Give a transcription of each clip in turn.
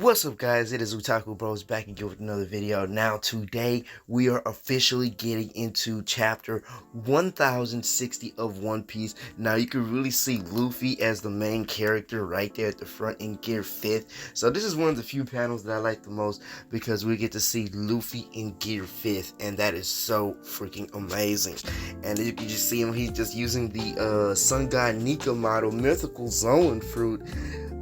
What's up, guys? It is Utaku Bros back again with another video. Now today we are officially getting into chapter 1060 of One Piece. Now you can really see Luffy as the main character right there at the front in gear 5th. So this is one of the few panels that I like the most because we get to see Luffy in gear 5th, and that is so freaking amazing. And you can just see him, he's just using the Sun God Nika model Mythical Zone fruit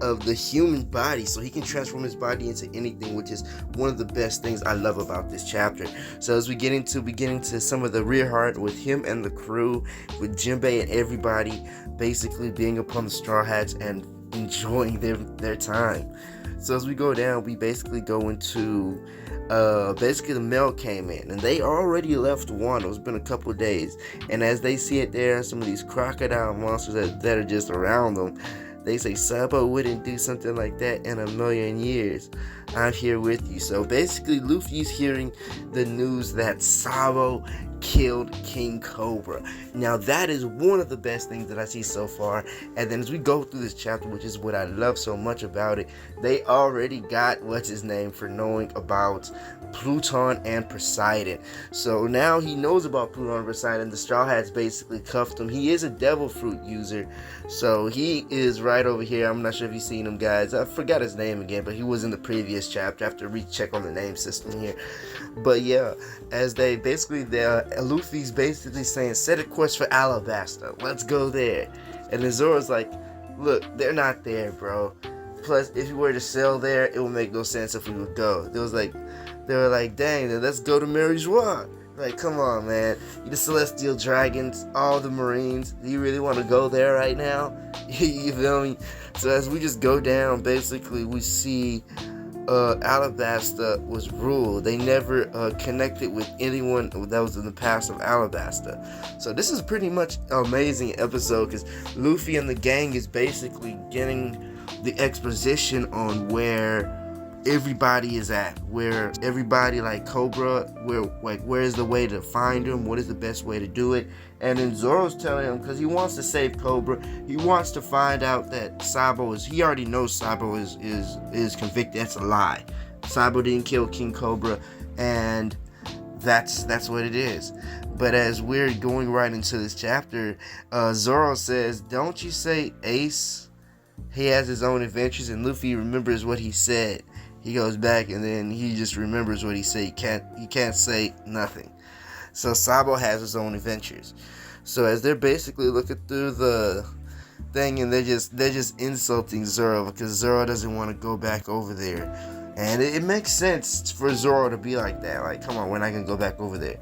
of the human body, so he can transform his body into anything, which is one of the best things I love about this chapter. So as we get into some of the rear heart with him and the crew, with Jinbei and everybody basically being upon the Straw Hats and enjoying their time. So as we go down, we basically go into basically the mail came in and they already left Wano. It's been a couple of days, and as they see it there, some of these crocodile monsters that are just around them, they say Sabo wouldn't do something like that in a million years. I'm here with you. So basically Luffy's hearing the news that Sabo killed King Cobra. Now that is one of the best things that I see so far. And then as we go through this chapter, which is what I love so much about it, they already got what's his name for knowing about Pluton and Poseidon. So now he knows about Pluton and Poseidon. The Straw Hats basically cuffed him. He is a devil fruit user, so he is right over here. I'm not sure if you've seen him, guys. I forgot his name again, but he was in the previous chapter. I have to recheck on the name system here. But yeah, as they basically, Luffy's basically saying, set a course for Alabasta. Let's go there. And then Zoro's like, look, they're not there, bro. Plus, if you were to sail there, it would make no sense if we would go. They were like, dang, then let's go to Marijuana. Like, come on, man. You the Celestial Dragons, all the Marines. Do you really want to go there right now? You feel me? So as we just go down, basically, we see Alabasta was ruled. They never connected with anyone that was in the past of Alabasta. So this is pretty much an amazing episode because Luffy and the gang is basically getting the exposition on where everybody is at, where everybody, like Cobra, where is the way to find him, what is the best way to do it. And then Zoro's telling him, because he wants to save Cobra, he wants to find out that Sabo is, he already knows Sabo is convicted. That's a lie. Sabo didn't kill King Cobra, and that's what it is. But as we're going right into this chapter, Zoro says, don't you say Ace, he has his own adventures? And Luffy remembers what he said. He goes back and then he just remembers what he said. He can't say nothing. So Sabo has his own adventures. So as they're basically looking through the thing, and they're just insulting Zoro because Zoro doesn't want to go back over there. And it makes sense for Zoro to be like that. Like, come on, we're not gonna go back over there.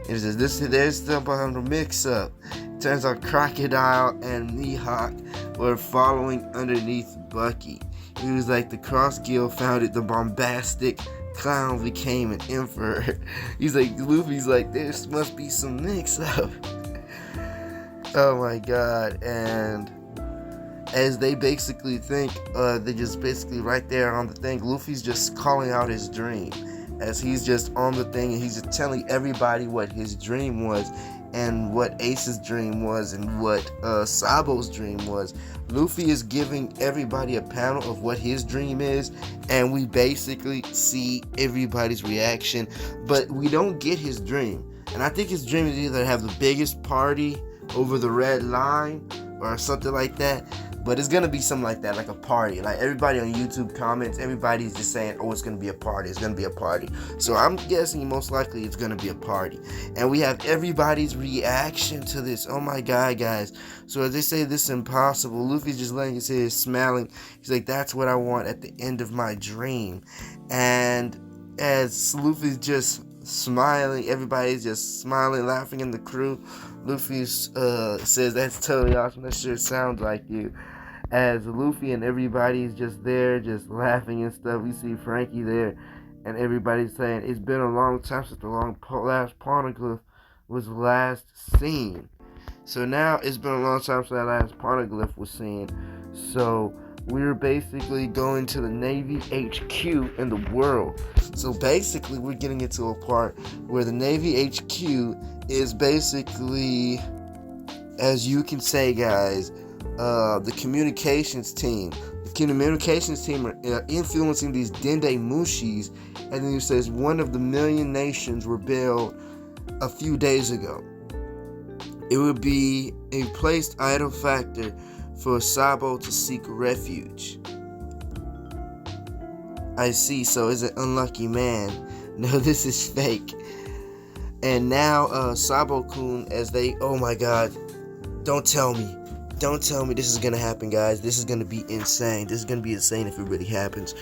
It says there's some mix up. Turns out Crocodile and Mihawk were following underneath Bucky. He was like, the Cross Guild founded the bombastic clown became an emperor. He's like, Luffy's like, there must be some mix up. Oh my god. And as they basically think, they just basically right there on the thing, Luffy's just calling out his dream. As he's just on the thing and he's just telling everybody what his dream was, and what Ace's dream was, and what Sabo's dream was. Luffy is giving everybody a panel of what his dream is, and we basically see everybody's reaction, but we don't get his dream. And I think his dream is either have the biggest party over the red line or something like that. But it's gonna be something like that, like a party. Like everybody on YouTube comments, everybody's just saying, oh, it's gonna be a party, it's gonna be a party. So I'm guessing most likely it's gonna be a party. And we have everybody's reaction to this. Oh my god, guys. So as they say this is impossible, Luffy's just laying his head, smiling. He's like, that's what I want at the end of my dream. And as Luffy's just smiling, everybody's just smiling, laughing in the crew. Luffy says, that's totally awesome, that sure sounds like you. As Luffy and everybody's just there, just laughing and stuff, we see Frankie there, and everybody's saying, it's been a long time since the last poneglyph was last seen. So now it's been a long time since that last poneglyph was seen. So we're basically going to the Navy HQ in the world. So basically we're getting into a part where the Navy HQ is basically, as you can say, guys, the communications team. The communications team are influencing these Dende Mushis, and then he says one of the million nations rebelled a few days ago. It would be a placed idle factor for Sabo to seek refuge. I see, so it's an unlucky man. No, this is fake. And now Sabo-kun, as they, oh my god, don't tell me this is gonna happen, guys. This is gonna be insane. This is gonna be insane if it really happens.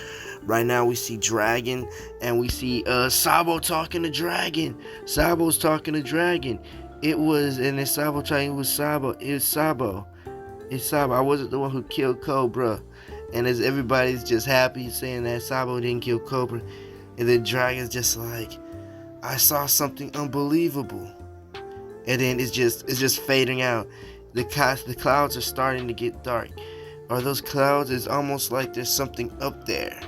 Right now we see Dragon, and we see Sabo talking to Dragon. Sabo's talking to Dragon. It was, and then Sabo talking, it was Sabo. It's Sabo. It's Sabo. I wasn't the one who killed Cobra. And as everybody's just happy saying that Sabo didn't kill Cobra, and then Dragon's just like, I saw something unbelievable. And then it's just fading out. The clouds are starting to get dark. Are those clouds? It's almost like there's something up there.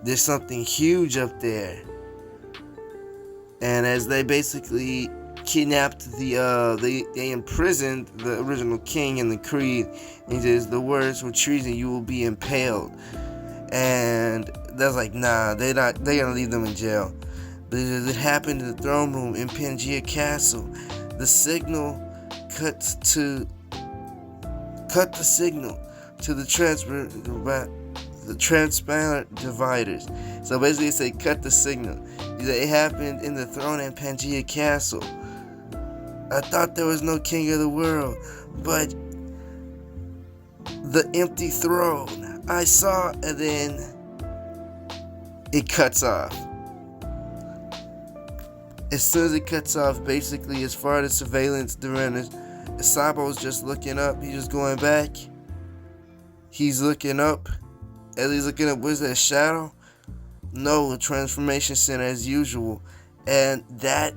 There's something huge up there. And as they basically kidnapped they imprisoned the original king and the creed, he says the words for treason, you will be impaled. And that's like, nah, they're gonna leave them in jail. But it happened in the throne room in Pangea Castle. The signal cut the signal to the transparent dividers. So basically, they say cut the signal. It happened in the throne in Pangea Castle. I thought there was no king of the world, but the empty throne I saw, and then it cuts off. As soon as it cuts off, basically, as far as surveillance diminished, Sabo's just looking up. He's just going back. He's looking up. As he's looking up, where's that shadow? No, the transformation center as usual. And that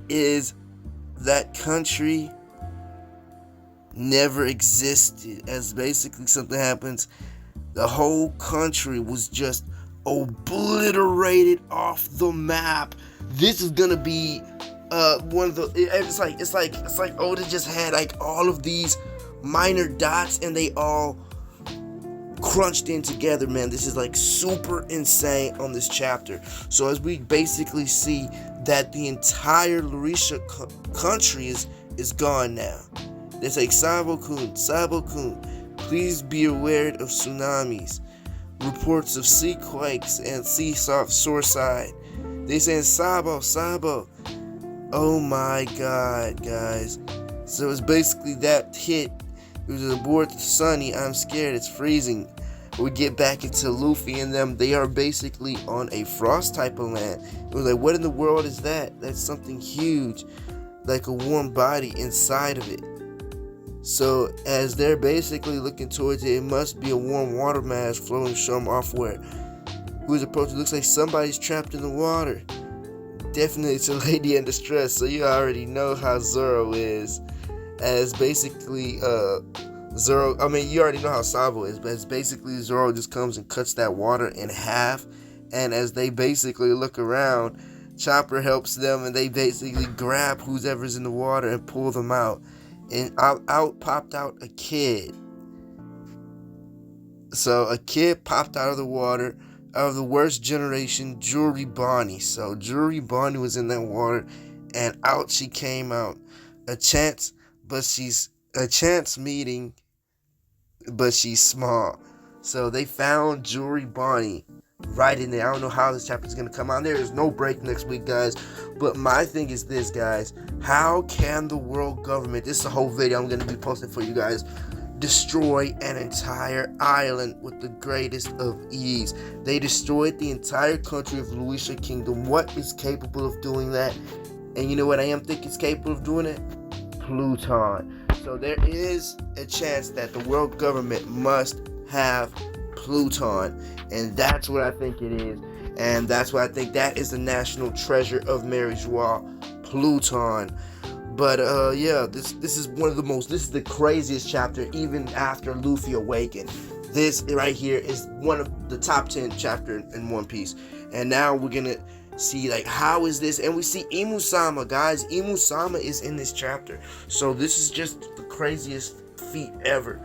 country never existed. As basically something happens, the whole country was just obliterated off the map. This is gonna be one of the. It's like Oda just had like all of these minor dots, and they all crunched in together, man. This is like super insane on this chapter. So as we basically see that the entire Larisha country is gone now. They say, Sabo-kun, please be aware of tsunamis, reports of sea quakes and sea shoreside. They saying, Sabo. Oh my god, guys. So it's basically that hit. It was aboard the Sunny. I'm scared. It's freezing. We get back into Luffy and them. They are basically on a frost type of land. It was like, what in the world is that? That's something huge, like a warm body inside of it. So as they're basically looking towards it, it must be a warm water mass flowing from offward. Who's approaching? Looks like somebody's trapped in the water. Definitely it's a lady in distress. So you already know how Zoro is. As basically Zoro, I mean, you already know how Sabo is, but it's basically Zoro just comes and cuts that water in half. And as they basically look around, Chopper helps them, and they basically grab whoever's in the water and pull them out. And out popped out a kid. So a kid popped out of the water, out of the worst generation, Jewelry Bonnie. So Jewelry Bonnie was in that water, and out she came out. A chance meeting, but she's small. So they found Jewelry Bonnie right in there. I don't know how this chapter is going to come out. There is no break next week, guys. But my thing is this, guys. How can the world government, this is a whole video I'm going to be posting for you guys, destroy an entire island with the greatest of ease? They destroyed the entire country of Luisha Kingdom. What is capable of doing that? And you know what I am thinking is capable of doing it? Pluton. So there is a chance that the world government must have Pluton, and that's what I think it is, and that's why I think that is the national treasure of Mary Joie, Pluton. But yeah, this is this is the craziest chapter even after Luffy awakened. This right here is one of the top 10 chapter in One Piece, and now we're gonna see like how is this, and we see Imu-sama, guys. Imu-sama is in this chapter, so this is just the craziest feat ever.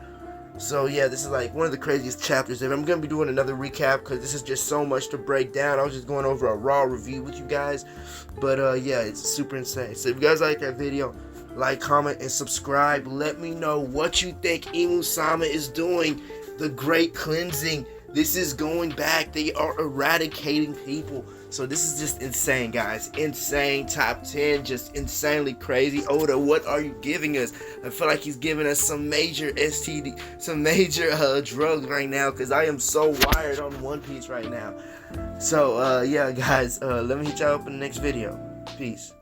So yeah, this is like one of the craziest chapters ever. I'm gonna be doing another recap because this is just so much to break down. I was just going over a raw review with you guys, but yeah, it's super insane. So if you guys like that video, like, comment, and subscribe. Let me know what you think Imu-sama is doing. The Great Cleansing. This is going back. They are eradicating people. So this is just insane, guys. Insane. Top 10. Just insanely crazy. Oda, what are you giving us? I feel like he's giving us some major STD, some major drugs right now, because I am so wired on One Piece right now. So yeah, guys, let me hit y'all up in the next video. Peace.